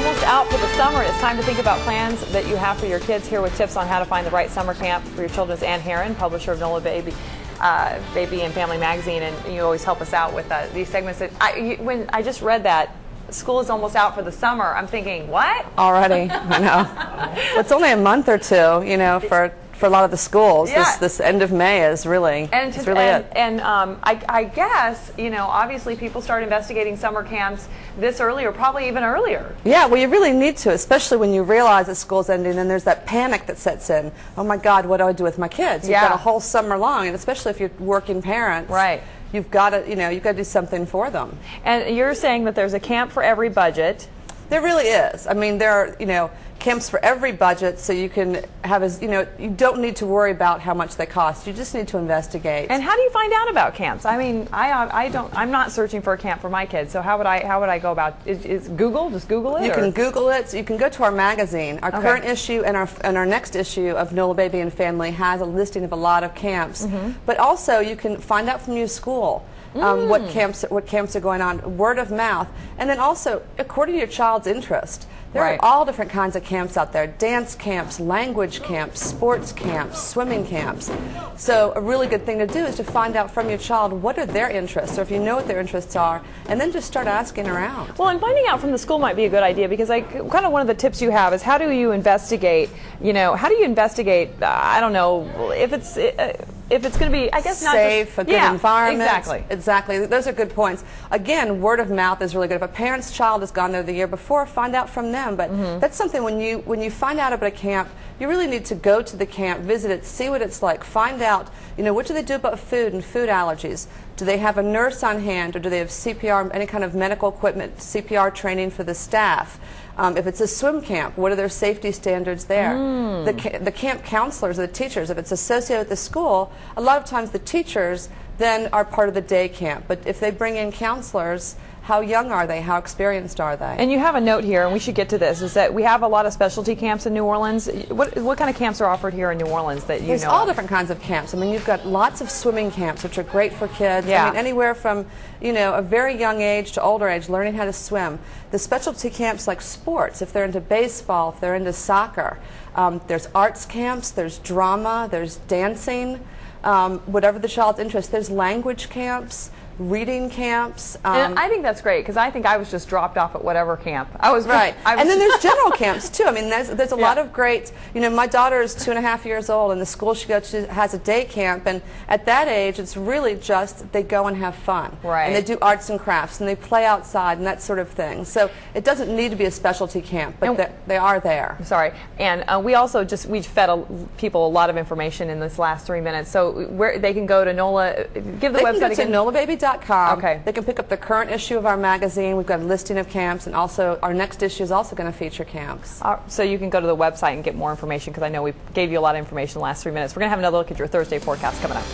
almost out for the summer. It's time to think about plans that you have for your kids. Here with tips on how to find the right summer camp for your children is Ann Herren, publisher of Nola Baby and Family Magazine, and you always help us out with these segments. When I just read that school is almost out for the summer, I'm thinking, what? Already, I know. Well, it's only a month or two, you know, for a lot of the schools. Yeah. This end of May is really, it. And I guess, you know, obviously people start investigating summer camps this early or probably even earlier. Yeah, well, you really need to, especially when you realize that school's ending and there's that panic that sets in. Oh my God, what do I do with my kids? You've got a whole summer long, and especially if you're working parents. Right. You've got to, you know, you've got to do something for them. And you're saying that there's a camp for every budget. There really is. I mean, there are, you know, camps for every budget, so you can have, you know, you don't need to worry about how much they cost. You just need to investigate. And how do you find out about camps? I mean, I'm not searching for a camp for my kids. So how would I go about? Is Google? Just Google it? You can Google it. So you can go to our magazine. Our current issue and our next issue of Nola Baby and Family has a listing of a lot of camps. But also you can find out from your school. What camps are going on, word of mouth, and then also according to your child's interest. There are all different kinds of camps out there: dance camps, language camps, sports camps, swimming camps. So a really good thing to do is to find out from your child what are their interests, or if you know what their interests are, and then just start asking around. Well, and finding out from the school might be a good idea, because kind of one of the tips you have is how do you investigate, you know, how do you investigate, I don't know, if it's going to be, I guess, not safe, just, a good environment. Exactly. Those are good points. Again, word of mouth is really good. If a parent's child has gone there the year before, find out from them. But that's something when you find out about a camp, you really need to go to the camp, visit it, see what it's like, find out, you know, what do they do about food and food allergies? Do they have a nurse on hand, or do they have CPR, any kind of medical equipment, CPR training for the staff? If it's a swim camp, what are their safety standards there? The camp counselors or the teachers, if it's associated with the school, a lot of times the teachers then are part of the day camp. But if they bring in counselors, how young are they? How experienced are they? And you have a note here, and we should get to this, is that we have a lot of specialty camps in New Orleans. What kind of camps are offered here in New Orleans that you know? There's all different kinds of camps. I mean, you've got lots of swimming camps, which are great for kids. Yeah. I mean, anywhere from, you know, a very young age to older age, learning how to swim. The specialty camps like sports, if they're into baseball, if they're into soccer. There's arts camps, there's drama, there's dancing, whatever the child's interest. There's language camps, reading camps. And I think that's great, because I think I was just dropped off at whatever camp. I was and then there's general camps too. I mean, there's a lot of great, you know, my daughter is 2.5 years old, and the school she goes to has a day camp, and at that age it's really just they go and have fun. Right. And they do arts and crafts, and they play outside and that sort of thing. So it doesn't need to be a specialty camp, but they are there. Sorry. And we also we fed people a lot of information in this last 3 minutes. So where they can go to Nola, give the website again. They can go to nolababy.com. Okay. They can pick up the current issue of our magazine. We've got a listing of camps, and also our next issue is also going to feature camps. So you can go to the website and get more information, because I know we gave you a lot of information in the last 3 minutes. We're going to have another look at your Thursday forecast coming up.